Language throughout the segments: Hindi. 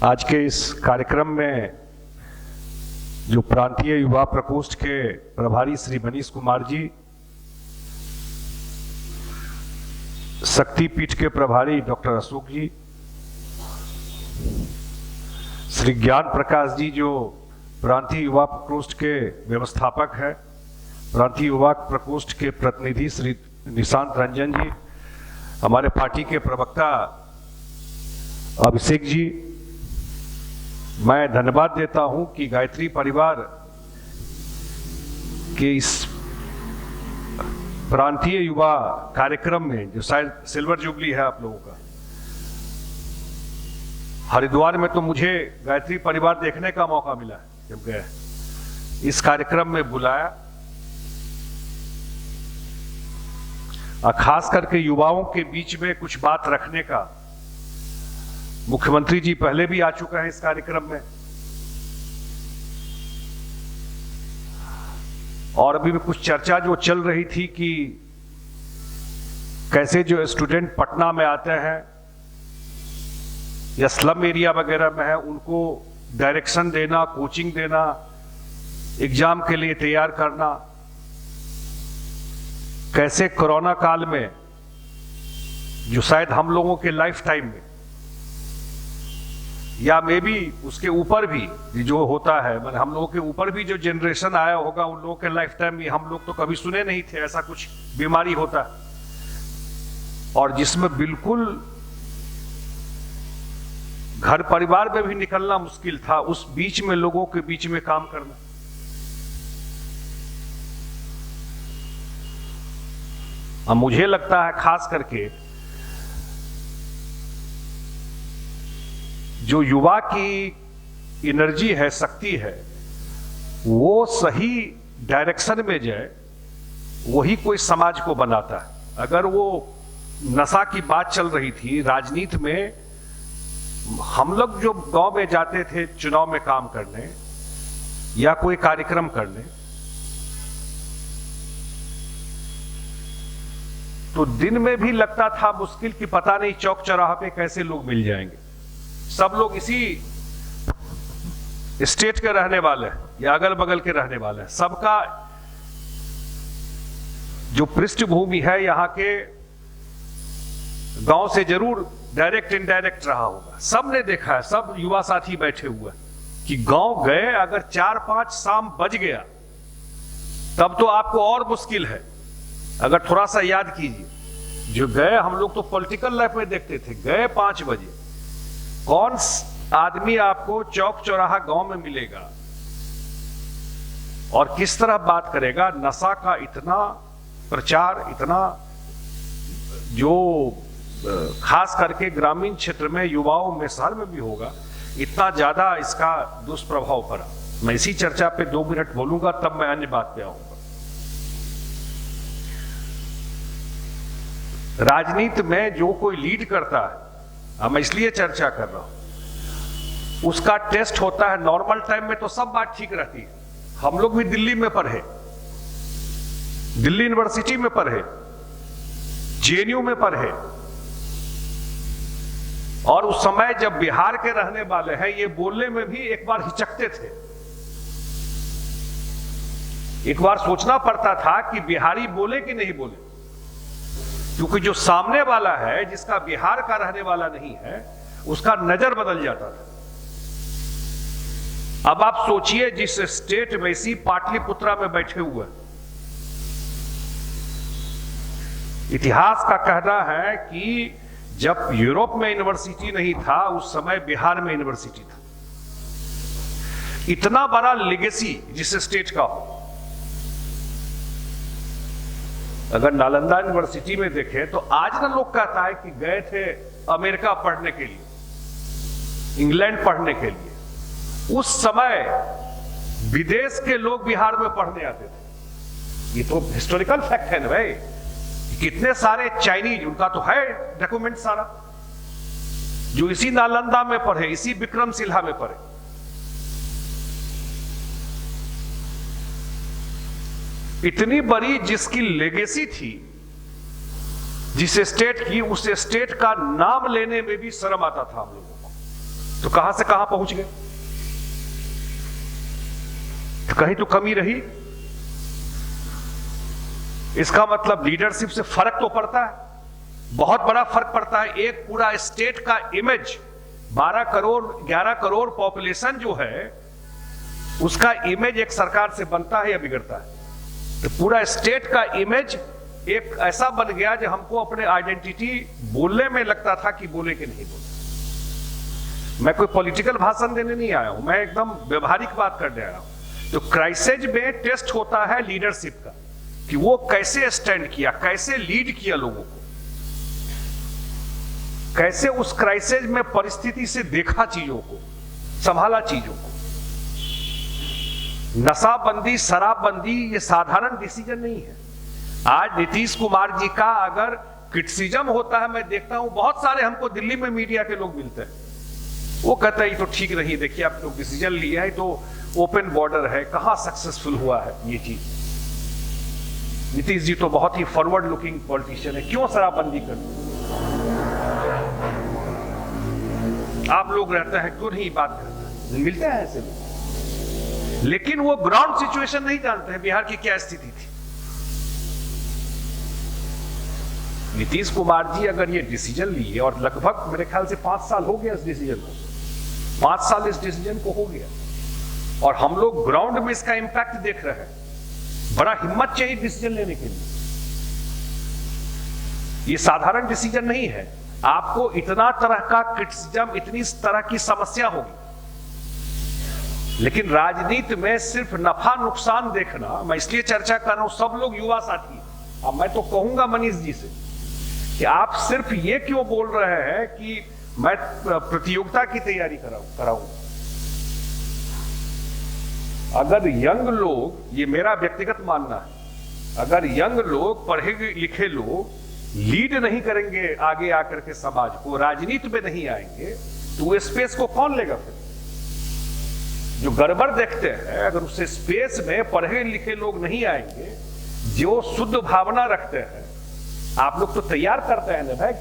आज के इस कार्यक्रम में जो प्रांतीय युवा प्रकोष्ठ के प्रभारी श्री मनीष कुमार जी, शक्तिपीठ के प्रभारी डॉक्टर अशोक जी, श्री ज्ञान प्रकाश जी जो प्रांतीय युवा प्रकोष्ठ के व्यवस्थापक हैं, प्रांतीय युवा प्रकोष्ठ के प्रतिनिधि श्री निशांत रंजन जी, हमारे पार्टी के प्रवक्ता अभिषेक जी, मैं धन्यवाद देता हूं कि गायत्री परिवार के इस प्रांतीय युवा कार्यक्रम में, जो शायद सिल्वर जुबली है आप लोगों का, हरिद्वार में तो मुझे गायत्री परिवार देखने का मौका मिला है जब गए, इस कार्यक्रम में बुलाया, खास करके युवाओं के बीच में कुछ बात रखने का। मुख्यमंत्री जी पहले भी आ चुके हैं इस कार्यक्रम में, और अभी भी कुछ चर्चा जो चल रही थी कि कैसे जो स्टूडेंट पटना में आते हैं या स्लम एरिया वगैरह में है, उनको डायरेक्शन देना, कोचिंग देना, एग्जाम के लिए तैयार करना, कैसे कोरोना काल में जो शायद हम लोगों के लाइफ टाइम में या मे भी उसके ऊपर भी जो होता है, मतलब हम लोगों के ऊपर भी जो जनरेशन आया होगा, उन लोगों के लाइफ टाइम में हम लोग तो कभी सुने नहीं थे ऐसा कुछ बीमारी होता है, और जिसमें बिल्कुल घर परिवार में भी निकलना मुश्किल था, उस बीच में लोगों के बीच में काम करना। अब मुझे लगता है खास करके जो युवा की एनर्जी है, शक्ति है, वो सही डायरेक्शन में जाए, वही कोई समाज को बनाता है। अगर वो नशा की बात चल रही थी राजनीति में, हम लोग जो गांव में जाते थे चुनाव में काम करने या कोई कार्यक्रम करने, तो दिन में भी लगता था मुश्किल कि पता नहीं चौक चौराहा पे कैसे लोग मिल जाएंगे। सब लोग इसी स्टेट के रहने वाले हैं या अगल बगल के रहने वाले हैं, सबका जो पृष्ठभूमि है यहाँ के गांव से जरूर डायरेक्ट इनडायरेक्ट रहा होगा। सबने देखा है, सब युवा साथी बैठे हुए कि गांव गए, अगर 4-5 शाम बज गया तब तो आपको और मुश्किल है। अगर थोड़ा सा याद कीजिए, जो गए, हम लोग तो पॉलिटिकल लाइफ में देखते थे, गए 5 बजे, कौन आदमी आपको चौक चौराहा गांव में मिलेगा और किस तरह बात करेगा। नशा का इतना प्रचार, इतना जो खास करके ग्रामीण क्षेत्र में युवाओं में, शहर में भी होगा, इतना ज्यादा इसका दुष्प्रभाव पड़ा। मैं इसी चर्चा पे 2 मिनट बोलूंगा, तब मैं अन्य बात पे आऊंगा। राजनीति में जो कोई लीड करता है, मैं इसलिए चर्चा कर रहा हूं, उसका टेस्ट होता है। नॉर्मल टाइम में तो सब बात ठीक रहती है। हम लोग भी दिल्ली में पढ़े, दिल्ली यूनिवर्सिटी में पढ़े, जेएनयू में पढ़े, और उस समय जब बिहार के रहने वाले हैं, ये बोलने में भी एक बार हिचकते थे। एक बार सोचना पड़ता था कि बिहारी बोले कि नहीं बोले, क्योंकि जो सामने वाला है, जिसका बिहार का रहने वाला नहीं है, उसका नजर बदल जाता था। अब आप सोचिए, जिस स्टेट में, इसी पाटलिपुत्रा में बैठे हुए, इतिहास का कहना है कि जब यूरोप में यूनिवर्सिटी नहीं था, उस समय बिहार में यूनिवर्सिटी था। इतना बड़ा लेगेसी जिस स्टेट का हो। अगर नालंदा यूनिवर्सिटी में देखें तो आज ना लोग कहता है कि गए थे अमेरिका पढ़ने के लिए, इंग्लैंड पढ़ने के लिए। उस समय विदेश के लोग बिहार में पढ़ने आते थे। ये तो हिस्टोरिकल फैक्ट है ना भाई। कितने सारे चाइनीज, उनका तो है डॉक्यूमेंट सारा, जो इसी नालंदा में पढ़े, इसी विक्रमशिला में पढ़े। इतनी बड़ी जिसकी लेगेसी थी, जिस स्टेट की, उस स्टेट का नाम लेने में भी शर्म आता था हम लोगों को। तो कहां से कहां पहुंच गए? तो कहीं तो कमी रही। इसका मतलब लीडरशिप से फर्क तो पड़ता है, बहुत बड़ा फर्क पड़ता है। एक पूरा स्टेट का इमेज, 12 करोड़ 11 करोड़ पॉपुलेशन जो है, उसका इमेज एक सरकार से बनता है या बिगड़ता है? तो पूरा स्टेट का इमेज एक ऐसा बन गया जो हमको अपने आइडेंटिटी बोलने में लगता था कि बोले कि नहीं बोले। मैं कोई पॉलिटिकल भाषण देने नहीं आया हूं, मैं एकदम व्यवहारिक बात करने आया हूं। तो क्राइसिस में टेस्ट होता है लीडरशिप का, कि वो कैसे स्टैंड किया, कैसे लीड किया लोगों को, कैसे उस क्राइसिस में परिस्थिति से देखा चीजों को, संभाला चीजों को। नशाबंदी, शराबबंदी ये साधारण डिसीजन नहीं है। आज नीतीश कुमार जी का अगर क्रिटिसिज्म होता है, मैं देखता हूं बहुत सारे हमको दिल्ली में मीडिया के लोग मिलते हैं, वो कहते हैं ये तो ठीक नहीं, देखिए आप लोग डिसीजन लिए है, तो ओपन बॉर्डर है, कहां सक्सेसफुल हुआ है ये चीज। नीतीश जी तो बहुत ही फॉरवर्ड लुकिंग पॉलिटिशियन है, क्यों शराबबंदी करते? आप लोग रहते हैं, क्यों नहीं बात करते? मिलते हैं ऐसे लोग, लेकिन वो ग्राउंड सिचुएशन नहीं जानते हैं बिहार की क्या स्थिति थी। नीतीश कुमार जी अगर ये डिसीजन लिए, और लगभग मेरे ख्याल से 5 साल हो गया इस डिसीजन को, 5 साल इस डिसीजन को हो गया, और हम लोग ग्राउंड में इसका इंपैक्ट देख रहे हैं। बड़ा हिम्मत चाहिए डिसीजन लेने के लिए, ये साधारण डिसीजन नहीं है। आपको इतना तरह का क्रिटिसिज्म, इतनी तरह की समस्या होगी, लेकिन राजनीति में सिर्फ नफा नुकसान देखना, मैं इसलिए चर्चा कर रहा हूं, सब लोग युवा साथी। अब मैं तो कहूंगा मनीष जी से कि आप सिर्फ ये क्यों बोल रहे हैं कि मैं प्रतियोगिता की तैयारी कराऊं। अगर यंग लोग, ये मेरा व्यक्तिगत मानना है, अगर यंग लोग, पढ़े लिखे लोग लीड नहीं करेंगे आगे आकर के समाज को, राजनीति में नहीं आएंगे, तो वो स्पेस को कौन लेगा? फिर जो गड़बड़ देखते हैं, अगर उस स्पेस में पढ़े लिखे लोग नहीं आएंगे, जो शुद्ध भावना रखते हैं, आप लोग तो तैयार करते हैं ना भाई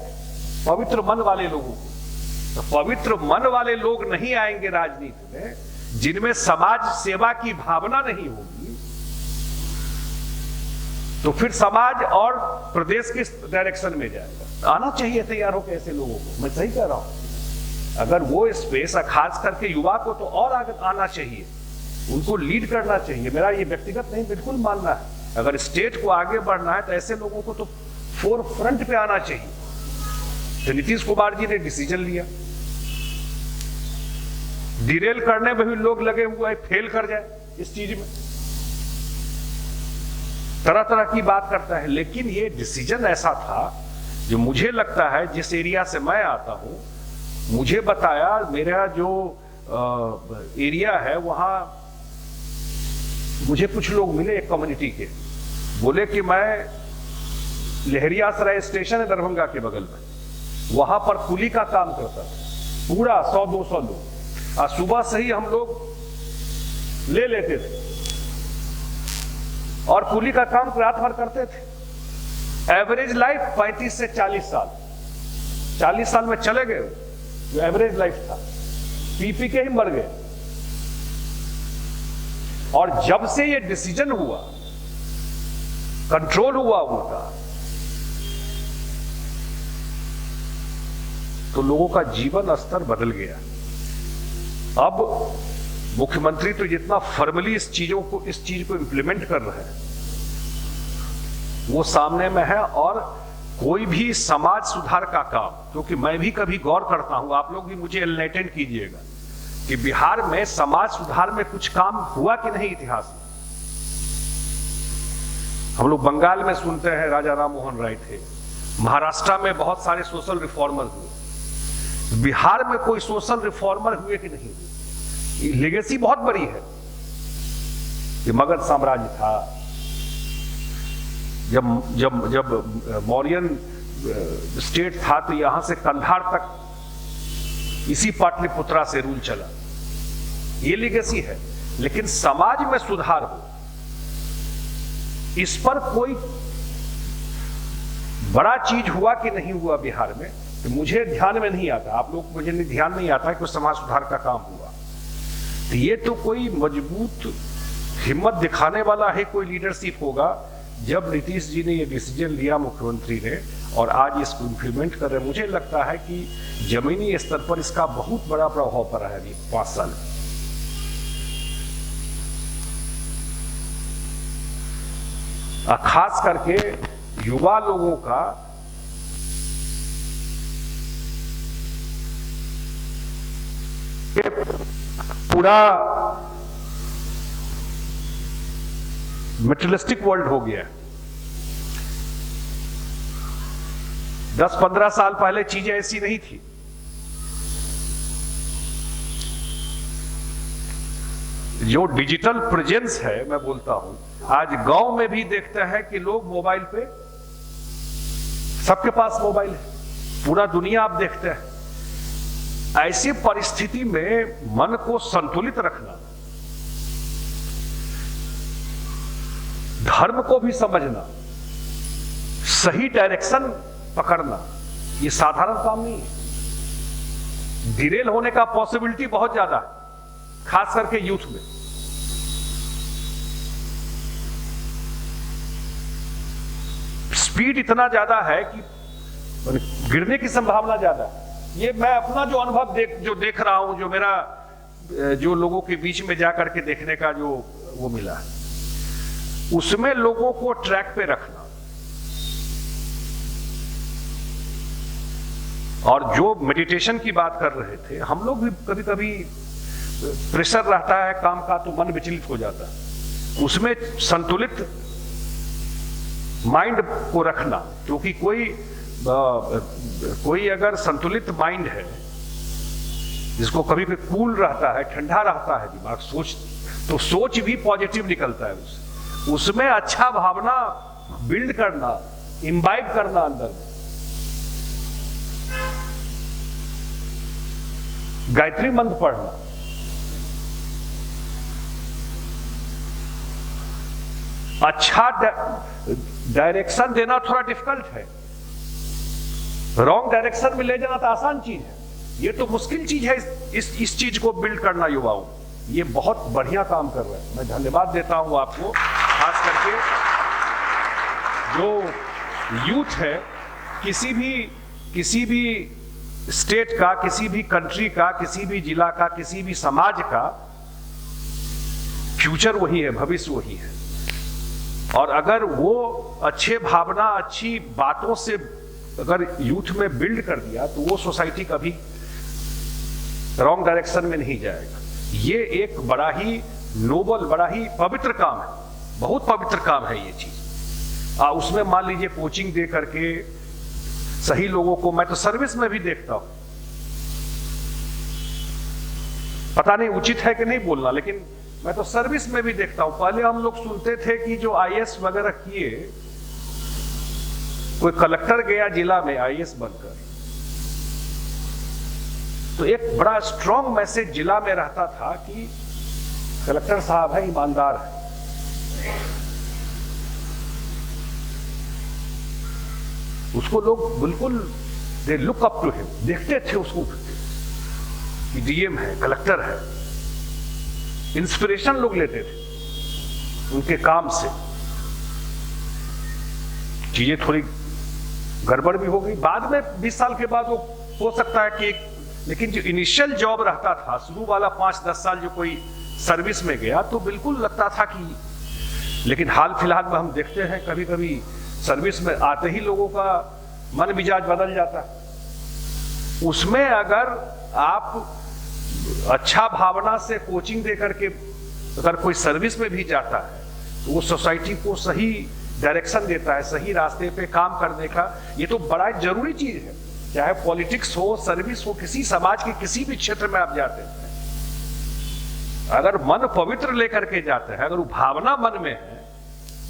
पवित्र मन वाले लोगों को, तो पवित्र मन वाले लोग नहीं आएंगे राजनीति में, जिनमें समाज सेवा की भावना नहीं होगी, तो फिर समाज और प्रदेश किस डायरेक्शन में जाएगा? आना चाहिए तैयार होकर ऐसे लोगों को, मैं सही कह रहा हूं। अगर वो स्पेस, खास करके युवा को तो और आगे आना चाहिए, उनको लीड करना चाहिए। मेरा ये व्यक्तिगत नहीं, बिल्कुल मानना है, अगर स्टेट को आगे बढ़ना है तो ऐसे लोगों को तो फोर फ्रंट पे आना चाहिए। तो नीतीश कुमार जी ने डिसीजन लिया, डिरेल करने में भी लोग लगे हुए हैं, फेल कर जाए इस चीज में, तरह तरह की बात करता है। लेकिन ये डिसीजन ऐसा था जो मुझे लगता है, जिस एरिया से मैं आता हूं, मुझे बताया, मेरा जो एरिया है वहां मुझे कुछ लोग मिले एक कम्युनिटी के, बोले कि मैं लहरियासराय स्टेशन है दरभंगा के बगल में, वहां पर कुली का काम करता था, पूरा 100-200 लोग, और सुबह से ही हम लोग ले लेते थे और कुली का काम रात भर करते थे। एवरेज लाइफ 35 से 40 साल, 40 साल में चले गए, जो एवरेज लाइफ था, पी के ही मर गए। और जब से ये डिसीजन हुआ, कंट्रोल हुआ उनका, तो लोगों का जीवन स्तर बदल गया। अब मुख्यमंत्री तो जितना फॉर्मली इस चीज को इंप्लीमेंट कर रहे हैं, वो सामने में है। और कोई भी समाज सुधार का काम, क्योंकि मैं भी कभी गौर करता हूं, आप लोग भी मुझे एनलाइटन कीजिएगा कि बिहार में समाज सुधार में कुछ काम हुआ कि नहीं इतिहास में। हम लोग बंगाल में सुनते हैं राजा राम मोहन राय थे, महाराष्ट्र में बहुत सारे सोशल रिफॉर्मर हुए, बिहार में कोई सोशल रिफॉर्मर हुए कि नहीं हुए? लेगेसी बहुत बड़ी है। ये मगध साम्राज्य था, जब मौर्यन स्टेट था, तो यहां से कंधार तक इसी पाटलिपुत्रा से रूल चला, ये लेगेसी है। लेकिन समाज में सुधार हो, इस पर कोई बड़ा चीज हुआ कि नहीं हुआ बिहार में, तो मुझे ध्यान में नहीं आता, आप लोग मुझे ध्यान नहीं आता कि समाज सुधार का काम हुआ। तो ये तो कोई मजबूत हिम्मत दिखाने वाला है कोई लीडरशिप होगा जब नीतीश जी ने ये डिसीजन लिया मुख्यमंत्री ने और आज इसको इंप्लीमेंट कर रहे हैं। मुझे लगता है कि जमीनी स्तर पर इसका बहुत बड़ा प्रभाव पड़ा है अभी 5 साल में। खास करके युवा लोगों का पूरा मेटेरियलिस्टिक वर्ल्ड हो गया है। 10-15 साल पहले चीजें ऐसी नहीं थी। जो डिजिटल प्रेजेंस है, मैं बोलता हूं, आज गांव में भी देखते हैं कि लोग मोबाइल पे, सबके पास मोबाइल है, पूरा दुनिया आप देखते हैं। ऐसी परिस्थिति में मन को संतुलित रखना, धर्म को भी समझना, सही डायरेक्शन पकड़ना, ये साधारण काम नहीं है। डिरेल होने का पॉसिबिलिटी बहुत ज्यादा है, खास करके यूथ में। स्पीड इतना ज्यादा है कि गिरने की संभावना ज्यादा है। ये मैं अपना जो अनुभव देख रहा हूं, जो मेरा जो लोगों के बीच में जाकर के देखने का जो वो मिला है, उसमें लोगों को ट्रैक पे रखना, और जो मेडिटेशन की बात कर रहे थे, हम लोग भी कभी कभी प्रेशर रहता है काम का तो मन विचलित हो जाता है, उसमें संतुलित माइंड को रखना। क्योंकि कोई अगर संतुलित माइंड है, जिसको कभी भी कूल रहता है, ठंडा रहता है दिमाग, सोच भी पॉजिटिव निकलता है उसमें अच्छा भावना बिल्ड करना, इम्बाइब करना अंदर में। गायत्री मंत्र पढ़ना, अच्छा डायरेक्शन देना थोड़ा डिफिकल्ट है, रॉन्ग डायरेक्शन में ले जाना तो आसान चीज है। ये तो मुश्किल चीज है इस चीज को बिल्ड करना युवाओं। ये बहुत बढ़िया काम कर रहे हैं, मैं धन्यवाद देता हूं आपको। खास करके जो यूथ है, किसी भी स्टेट का, किसी भी कंट्री का, किसी भी जिला का, किसी भी समाज का फ्यूचर वही है, भविष्य वही है। और अगर वो अच्छे भावना, अच्छी बातों से अगर यूथ में बिल्ड कर दिया तो वो सोसाइटी कभी रॉन्ग डायरेक्शन में नहीं जाएगा। ये एक बड़ा ही नोबल, बड़ा ही पवित्र काम है, बहुत पवित्र काम है ये चीज। उसमें मान लीजिए कोचिंग दे करके सही लोगों को, मैं तो सर्विस में भी देखता हूं, पता नहीं उचित है कि नहीं बोलना, लेकिन मैं तो सर्विस में भी देखता हूं। पहले हम लोग सुनते थे कि जो आईएएस वगैरह किए, कोई कलेक्टर गया जिला में आईएएस बनकर, तो एक बड़ा स्ट्रांग मैसेज जिला में रहता था कि कलेक्टर साहब है, ईमानदार है। उसको लोग बिल्कुल they look up to him, देखते थे उसको कि डीएम है, कलेक्टर है, इंस्पिरेशन लोग लेते थे उनके काम से। चीजें थोड़ी गड़बड़ भी हो गई बाद में, 20 साल के बाद वो हो सकता है कि लेकिन जो इनिशियल जॉब रहता था, शुरू वाला 5-10 साल जो कोई सर्विस में गया, तो बिल्कुल लगता था कि, लेकिन हाल फिलहाल में हम देखते हैं कभी कभी सर्विस में आते ही लोगों का मन मिजाज बदल जाता है। उसमें अगर आप अच्छा भावना से कोचिंग दे करके अगर कोई सर्विस में भी जाता है, तो वो सोसाइटी को सही डायरेक्शन देता है, सही रास्ते पे काम करने का। ये तो बड़ा जरूरी चीज है, चाहे पॉलिटिक्स हो, सर्विस हो, किसी समाज के किसी भी क्षेत्र में आप जाते हैं, अगर मन पवित्र लेकर के जाते हैं, अगर वो भावना मन में है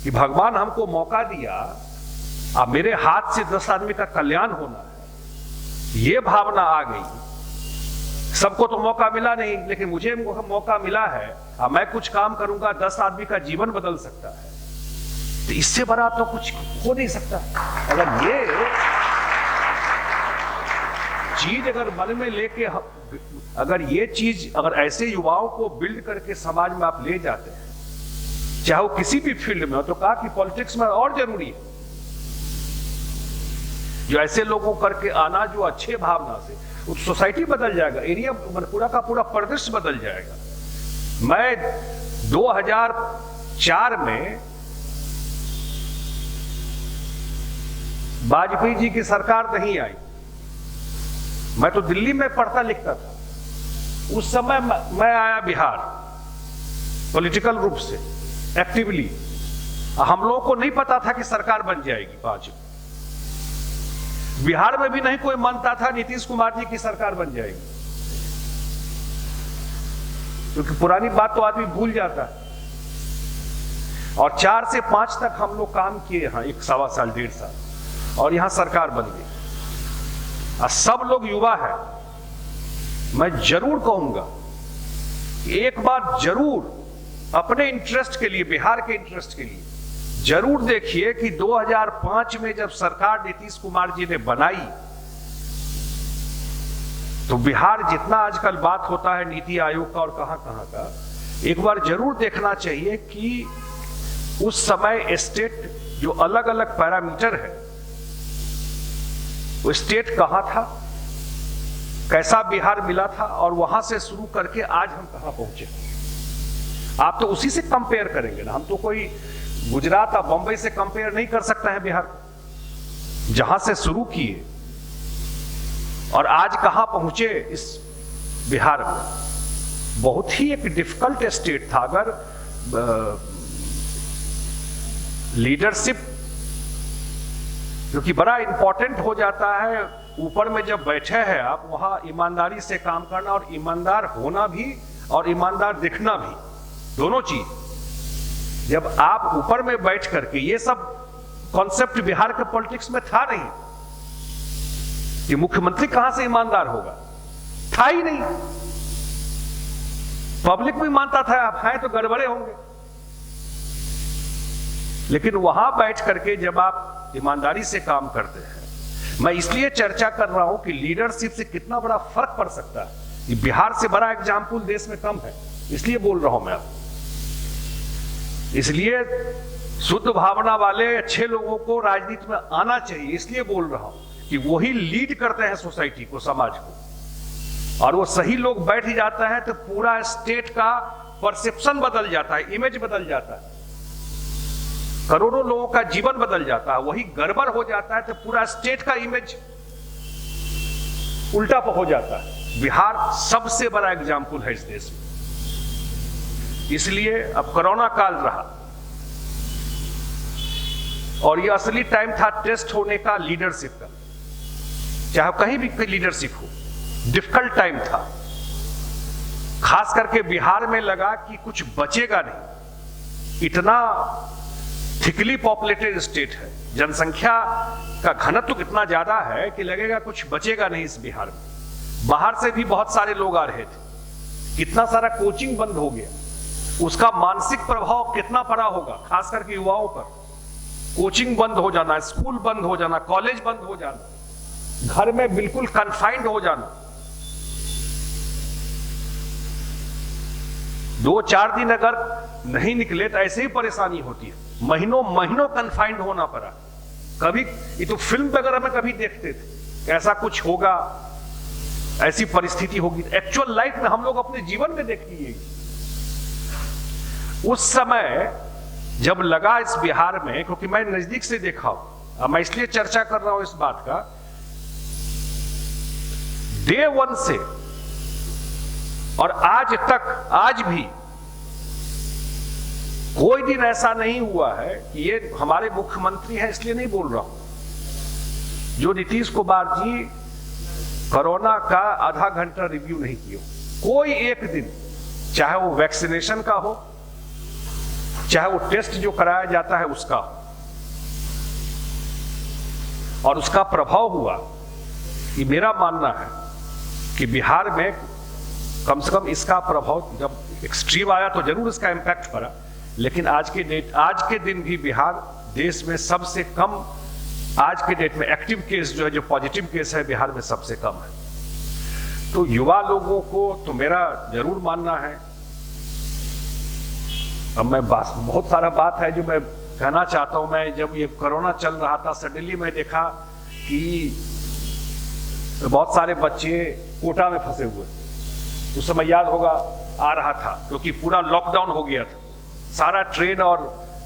कि भगवान हमको मौका दिया, अब मेरे हाथ से 10 आदमी का कल्याण होना है, ये भावना आ गई। सबको तो मौका मिला नहीं, लेकिन मुझे मौका मिला है, अब मैं कुछ काम करूंगा, 10 आदमी का जीवन बदल सकता है, तो इससे बड़ा तो कुछ हो नहीं सकता। अगर चीज अगर मन में लेके, अगर ये चीज अगर ऐसे युवाओं को बिल्ड करके समाज में आप ले जाते हैं, चाहे वो किसी भी फील्ड में हो, तो कहा कि पॉलिटिक्स में और जरूरी है जो ऐसे लोगों करके आना जो अच्छे भावना से, सोसाइटी बदल जाएगा, एरिया पूरा का पूरा परिदृश्य बदल जाएगा। मैं 2004 में वाजपेयी जी की सरकार नहीं आई, मैं तो दिल्ली में पढ़ता लिखता था उस समय। मैं आया बिहार पॉलिटिकल रूप से एक्टिवली, हम लोगों को नहीं पता था कि सरकार बन जाएगी 5 में। बिहार में भी नहीं कोई मानता था नीतीश कुमार जी की सरकार बन जाएगी, क्योंकि पुरानी बात तो आदमी भूल जाता है। और 4 से 5 तक हम लोग काम किए यहाँ, 1 सवा साल 1.5 साल, और यहां सरकार बन गई। सब लोग युवा है, मैं जरूर कहूंगा एक बार जरूर अपने इंटरेस्ट के लिए, बिहार के इंटरेस्ट के लिए जरूर देखिए कि 2005 में जब सरकार नीतीश कुमार जी ने बनाई, तो बिहार जितना आजकल बात होता है नीति आयोग का और कहां कहां का, एक बार जरूर देखना चाहिए कि उस समय स्टेट जो अलग अलग पैरामीटर है, वो स्टेट कहां था, कैसा बिहार मिला था, और वहां से शुरू करके आज हम कहां पहुंचे। आप तो उसी से कंपेयर करेंगे ना, हम तो कोई गुजरात और बंबई से कंपेयर नहीं कर सकते हैं बिहार को। जहां से शुरू किए और आज कहां पहुंचे इस बिहार में, बहुत ही एक डिफिकल्ट स्टेट था। अगर लीडरशिप क्योंकि बड़ा इंपॉर्टेंट हो जाता है, ऊपर में जब बैठे हैं आप, वहां ईमानदारी से काम करना, और ईमानदार होना भी और ईमानदार दिखना भी, दोनों चीज। जब आप ऊपर में बैठ करके, ये सब कॉन्सेप्ट बिहार के पॉलिटिक्स में था नहीं कि मुख्यमंत्री कहां से ईमानदार होगा, था ही नहीं। पब्लिक भी मानता था आप हैं तो गड़बड़े होंगे, लेकिन वहां बैठ करके जब आप ईमानदारी से काम करते हैं, मैं इसलिए चर्चा कर रहा हूं कि लीडरशिप से कितना बड़ा फर्क पड़ सकता है। कि बिहार से बड़ा एग्जाम्पल देश में कम है, इसलिए बोल रहा हूं मैं आपको। इसलिए शुद्ध भावना वाले अच्छे लोगों को राजनीति में आना चाहिए, इसलिए बोल रहा हूं कि वही लीड करते हैं सोसाइटी को, समाज को, और वो सही लोग बैठ जाता है तो पूरा स्टेट का परसेप्शन बदल जाता है, इमेज बदल जाता है, करोड़ों लोगों का जीवन बदल जाता है। वही गड़बड़ हो जाता है तो पूरा स्टेट का इमेज उल्टा हो जाता है। बिहार सबसे बड़ा एग्जाम्पल है इस देश में। इसलिए अब कोरोना काल रहा, और ये असली टाइम था टेस्ट होने का लीडरशिप का, चाहे कहीं भी लीडरशिप हो। डिफिकल्ट टाइम था, खास करके बिहार में लगा कि कुछ बचेगा नहीं। इतना थिकली पॉपुलेटेड स्टेट है, जनसंख्या का घनत्व कितना ज्यादा है कि लगेगा कुछ बचेगा नहीं इस बिहार में। बाहर से भी बहुत सारे लोग आ रहे थे, कितना सारा कोचिंग बंद हो गया, उसका मानसिक प्रभाव कितना पड़ा होगा, खास करके युवाओं पर। कोचिंग बंद हो जाना, स्कूल बंद हो जाना, कॉलेज बंद हो जाना, घर में बिल्कुल कन्फाइंड हो जाना। 2-4 दिन अगर नहीं निकले तो ऐसे ही परेशानी होती है। महीनों महीनों कन्फाइंड होना पड़ा। कभी ये तो फिल्म वगैरह में कभी देखते थे ऐसा कुछ होगा, ऐसी परिस्थिति होगी। एक्चुअल लाइफ में हम लोग अपने जीवन में देख लिए। उस समय जब लगा इस बिहार में, क्योंकि मैं नजदीक से देखा हूं, मैं इसलिए चर्चा कर रहा हूं इस बात का, डे 1 से और आज तक, आज भी कोई दिन ऐसा नहीं हुआ है कि ये हमारे मुख्यमंत्री हैं इसलिए नहीं बोल रहा हूं, जो नीतीश कुमार जी कोरोना का आधा घंटा रिव्यू नहीं किया। कोई एक दिन, चाहे वो वैक्सीनेशन का हो, चाहे वो टेस्ट जो कराया जाता है उसका हो, और उसका प्रभाव हुआ, ये मेरा मानना है कि बिहार में कम से कम इसका प्रभाव जब एक्सट्रीम आया तो जरूर इसका इंपैक्ट पड़ा, लेकिन आज के दिन भी बिहार देश में सबसे कम, आज के डेट में एक्टिव केस जो है, जो पॉजिटिव केस है बिहार में सबसे कम है। तो युवा लोगों को तो मेरा जरूर मानना है। अब मैं बहुत सारा बात है जो मैं कहना चाहता हूं। मैं जब ये कोरोना चल रहा था, सडनली मैं देखा कि बहुत सारे बच्चे कोटा में फंसे हुए। उस समय याद होगा आ रहा था, क्योंकि पूरा लॉकडाउन हो गया था, सारा ट्रेन और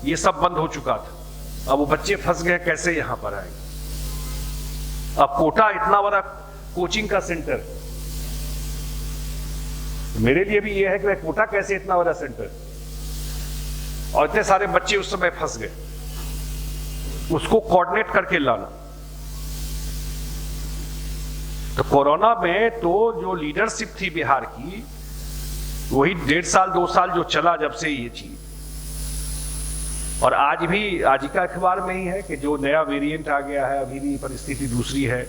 ये सब बंद हो चुका था। अब वो बच्चे फंस गए, कैसे यहां पर आएंगे। अब कोटा इतना बड़ा कोचिंग का सेंटर, मेरे लिए भी ये है कि कोटा कैसे इतना बड़ा सेंटर, और इतने सारे बच्चे उस समय फंस गए, उसको कोऑर्डिनेट करके लाना। तो कोरोना में तो जो लीडरशिप थी बिहार की, वही 1.5 साल 2 साल जो चला जब से ये चीज, और आज भी आज का अखबार में ही है कि जो नया वेरिएंट आ गया है, अभी भी परिस्थिति दूसरी है,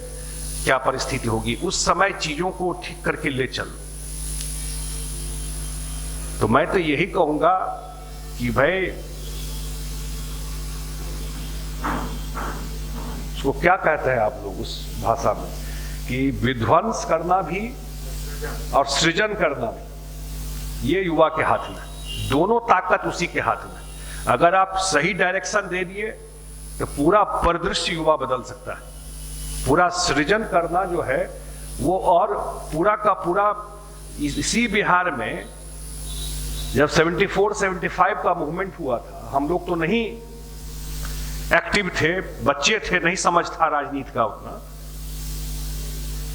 क्या परिस्थिति होगी। उस समय चीजों को ठीक करके ले चलो। तो मैं तो यही कहूंगा कि भाई उसको क्या कहते हैं आप लोग उस भाषा में, कि विध्वंस करना भी और सृजन करना भी ये युवा के हाथ में, दोनों ताकत उसी के हाथ में। अगर आप सही डायरेक्शन दे दिए तो पूरा परिदृश्य युवा बदल सकता है। पूरा सृजन करना जो है वो, और पूरा का पूरा इसी बिहार में जब 74-75 का मूवमेंट हुआ था, हम लोग तो नहीं एक्टिव थे, बच्चे थे, नहीं समझ था राजनीति का उतना।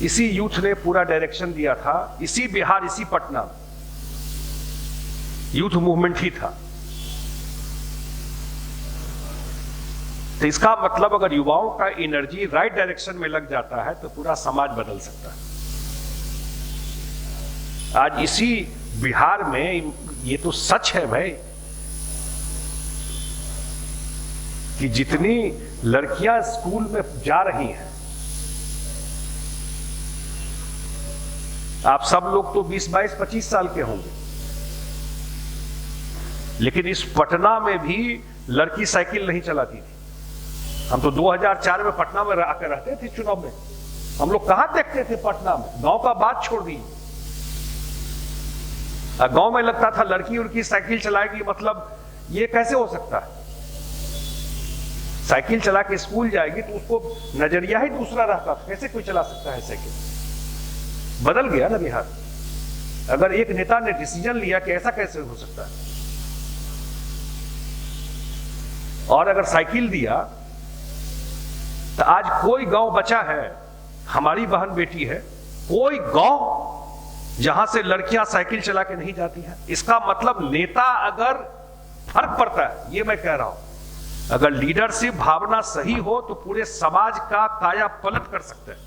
इसी यूथ ने पूरा डायरेक्शन दिया था, इसी बिहार, इसी पटना यूथ मूवमेंट ही था। तो इसका मतलब अगर युवाओं का एनर्जी राइट डायरेक्शन में लग जाता है तो पूरा समाज बदल सकता है। आज इसी बिहार में ये तो सच है भाई कि जितनी लड़कियां स्कूल में जा रही हैं, आप सब लोग तो 20, 22, 25 साल के होंगे, लेकिन इस पटना में भी लड़की साइकिल नहीं चलाती थी। हम तो 2004 में पटना में आकर रहते थे चुनाव में, हम लोग कहां देखते थे पटना में, गांव का बात छोड़ दी। गांव में लगता था लड़की उड़की साइकिल चलाएगी, मतलब ये कैसे हो सकता है। साइकिल चला के स्कूल जाएगी तो उसको नजरिया ही दूसरा रहता था, कैसे कोई चला सकता है साइकिल। बदल गया ना बिहार। अगर एक नेता ने डिसीजन लिया कि ऐसा कैसे हो सकता है, और अगर साइकिल दिया, तो आज कोई गांव बचा है, हमारी बहन बेटी है, कोई गांव जहां से लड़कियां साइकिल चला के नहीं जाती हैं। इसका मतलब नेता अगर फर्क पड़ता है, ये मैं कह रहा हूं। अगर लीडरशिप भावना सही हो तो पूरे समाज का काया पलट कर सकते हैं।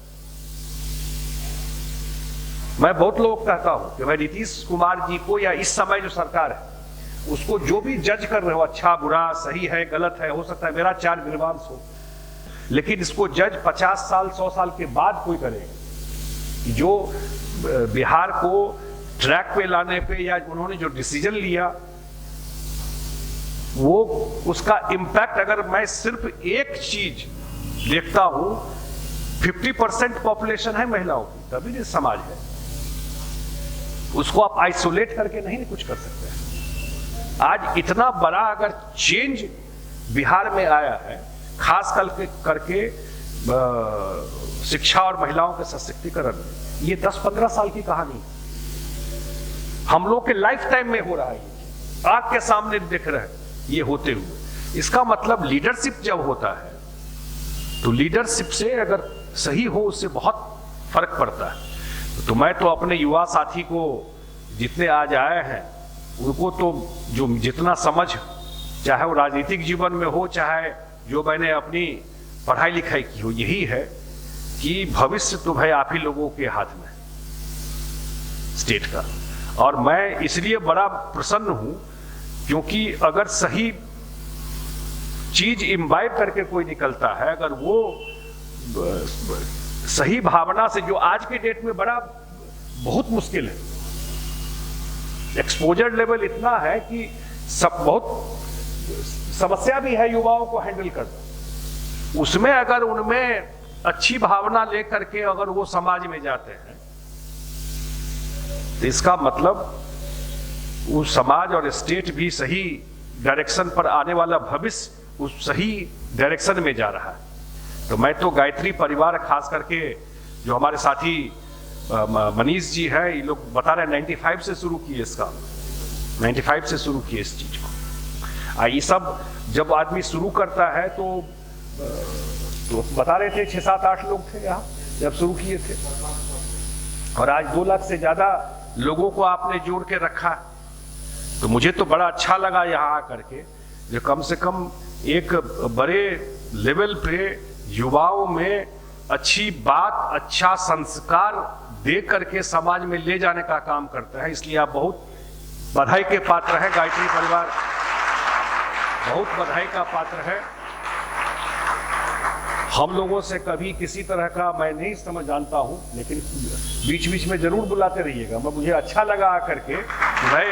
मैं बहुत लोगों को कहता हूं कि भाई नीतीश कुमार जी को, या इस समय जो सरकार है उसको, जो भी जज कर रहे हो, अच्छा बुरा, सही है गलत है, हो सकता है मेरा 4 गिरवांश हो, लेकिन इसको जज 50 साल 100 साल के बाद कोई करेगा। जो बिहार को ट्रैक पे लाने पे, या उन्होंने जो डिसीजन लिया, वो उसका इंपैक्ट, अगर मैं सिर्फ एक चीज देखता हूं, 50% पॉपुलेशन है महिलाओं की, तभी जो समाज है उसको आप आइसोलेट करके नहीं कुछ कर सकते। आज इतना बड़ा अगर चेंज बिहार में आया है, खास करके शिक्षा और महिलाओं के सशक्तिकरण में, ये 10-15 साल की कहानी हम लोग के लाइफ टाइम में हो रहा है, आंख के सामने देख रहे हैं ये होते हुए। इसका मतलब लीडरशिप जब होता है तो लीडरशिप से अगर सही हो, उससे बहुत फर्क पड़ता है। तो मैं तो अपने युवा साथी को, जितने आज आए हैं, उनको तो जो जितना समझ, चाहे वो राजनीतिक जीवन में हो, चाहे जो मैंने अपनी पढ़ाई लिखाई की हो, यही है कि भविष्य तो भाई आप ही लोगों के हाथ में स्टेट का। और मैं इसलिए बड़ा प्रसन्न हूं क्योंकि अगर सही चीज इम्बाइब करके कोई निकलता है, अगर वो सही भावना से, जो आज के डेट में बड़ा बहुत मुश्किल है, एक्सपोजर लेवल इतना है कि सब बहुत समस्या भी है युवाओं को हैंडल करना। उसमें अगर उनमें अच्छी भावना लेकर के अगर वो समाज में जाते हैं तो इसका मतलब वो समाज और स्टेट भी सही डायरेक्शन पर आने वाला भविष्य उस सही डायरेक्शन में जा रहा है। तो मैं तो गायत्री परिवार, खास करके जो हमारे साथी मनीष जी है, ये लोग बता रहे हैं 95 से शुरू किए इसका, 95 से शुरू किए इस चीज को। ये सब जब आदमी शुरू करता है तो बता रहे थे 6-7-8 लोग थे यहाँ जब शुरू किए थे, और आज 2 लाख से ज्यादा लोगों को आपने जोड़ के रखा। तो मुझे तो बड़ा अच्छा लगा यहाँ आकर के, जो कम से कम एक बड़े लेवल पे युवाओं में अच्छी बात, अच्छा संस्कार दे करके समाज में ले जाने का काम करता है। इसलिए आप बहुत बधाई के पात्र हैं, गायत्री परिवार बहुत बधाई का पात्र है। हम लोगों से कभी किसी तरह का मैं नहीं समझ जानता हूं, लेकिन बीच बीच में जरूर बुलाते रहिएगा। मुझे अच्छा लगा आकर के मैं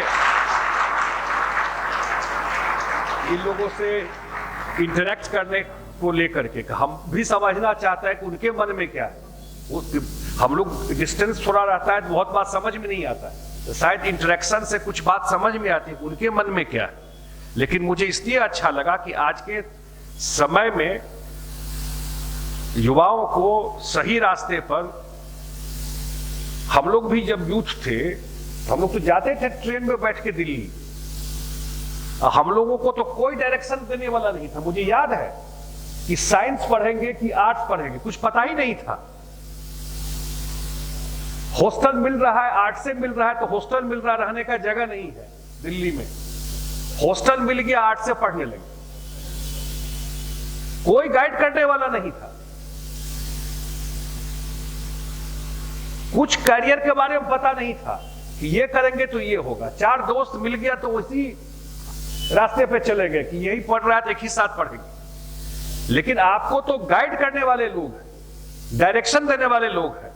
इन लोगों से इंटरेक्ट करने को लेकर के, हम भी समझना चाहते हैं कि उनके मन में क्या है। हम लोग डिस्टेंस थोड़ा रहता है तो बहुत बात समझ में नहीं आता है, तो शायद इंटरेक्शन से कुछ बात समझ में आती है कि उनके मन में क्या है। लेकिन मुझे इसलिए अच्छा लगा कि आज के समय में युवाओं को सही रास्ते पर, हम लोग भी जब यूथ थे, हम लोग तो जाते थे ट्रेन में बैठ के दिल्ली, हम लोगों को तो कोई डायरेक्शन देने वाला नहीं था। मुझे याद है कि साइंस पढ़ेंगे कि आर्ट्स पढ़ेंगे, कुछ पता ही नहीं था। हॉस्टल मिल रहा है, आर्ट्स से मिल रहा है, तो हॉस्टल मिल रहा, रहने का जगह नहीं है दिल्ली में, हॉस्टल मिल गया, आर्ट्स से पढ़ने लगे। कोई गाइड करने वाला नहीं था, कुछ करियर के बारे में पता नहीं था कि ये करेंगे तो ये होगा। 4 दोस्त मिल गया तो उसी रास्ते पे चले गए कि यही पढ़ रहा है तो एक ही साथ पढ़ेंगे। लेकिन आपको तो गाइड करने वाले लोग हैं, डायरेक्शन देने वाले लोग हैं।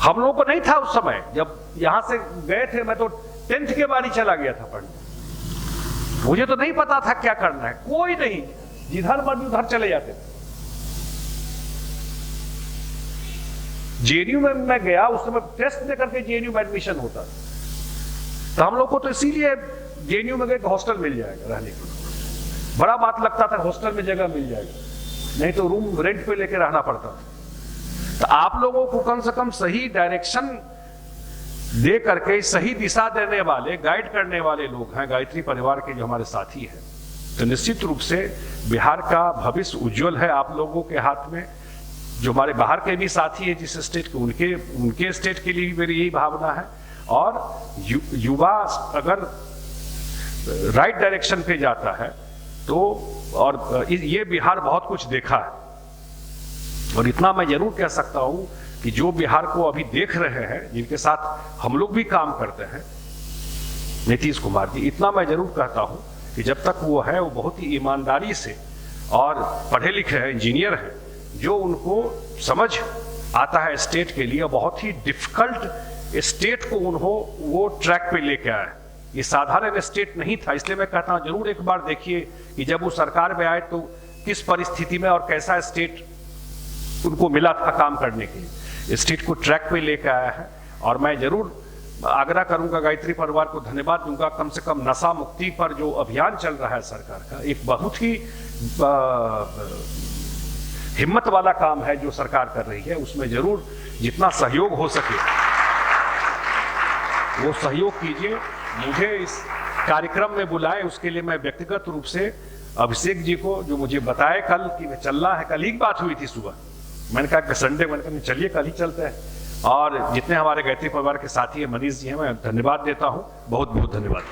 हम लोगों को नहीं था उस समय, जब यहां से गए थे, मैं तो 10th के बाद ही चला गया था पढ़ने। मुझे तो नहीं पता था क्या करना है, कोई नहीं, जिधर मर्जी उधर चले जाते थे। जेएनयू में मैं गया, उस समय टेस्ट दे करके जेएनयू में एडमिशन होता था, तो हम लोग को तो इसीलिए जेएनयू में गए कि हॉस्टल मिल जाएगा रहने के लिए। बड़ा बात लगता था हॉस्टल में जगह मिल जाएगा, नहीं तो रूम रेंट पे लेके रहना पड़ता था। तो आप लोगों को कम से कम सही डायरेक्शन दे करके, सही दिशा देने वाले, गाइड करने वाले लोग हैं गायत्री परिवार के जो हमारे साथी हैं। तो निश्चित रूप से बिहार का भविष्य उज्जवल है आप लोगों के हाथ में। जो हमारे बाहर के भी साथी हैं जिस स्टेट के, उनके स्टेट के लिए भी मेरी यही भावना है। और युवा अगर राइट डायरेक्शन पे जाता है तो, और ये बिहार बहुत कुछ देखा है, और इतना मैं जरूर कह सकता हूं कि जो बिहार को अभी देख रहे हैं, जिनके साथ हम लोग भी काम करते हैं, नीतीश कुमार जी, इतना मैं जरूर कहता हूं कि जब तक वो है, वो बहुत ही ईमानदारी से, और पढ़े लिखे हैं, इंजीनियर हैं, जो उनको समझ आता है स्टेट के लिए, बहुत ही डिफिकल्ट स्टेट को वो ट्रैक पे लेके आया। ये साधारण स्टेट नहीं था, इसलिए मैं कहता हूं जरूर एक बार देखिए कि जब वो सरकार में आए तो किस परिस्थिति में और कैसा स्टेट उनको मिला था काम करने के लिए। स्टेट को ट्रैक पे लेके आया है। और मैं जरूर आग्रह करूंगा, गायत्री परिवार को धन्यवाद दूंगा, कम से कम नशा मुक्ति पर जो अभियान चल रहा है सरकार का, एक बहुत ही हिम्मत वाला काम है जो सरकार कर रही है। उसमें जरूर जितना सहयोग हो सके वो सहयोग कीजिए। मुझे इस कार्यक्रम में बुलाए उसके लिए मैं व्यक्तिगत रूप से अभिषेक जी को, जो मुझे बताए कल कि चलना है, कल ही बात हुई थी सुबह, मैंने कहा कि संडे, मैंने कहा चलिए कल ही चलते हैं। और जितने हमारे गायत्री परिवार के साथी हैं, मनीष जी हैं, मैं धन्यवाद देता हूं, बहुत बहुत धन्यवाद।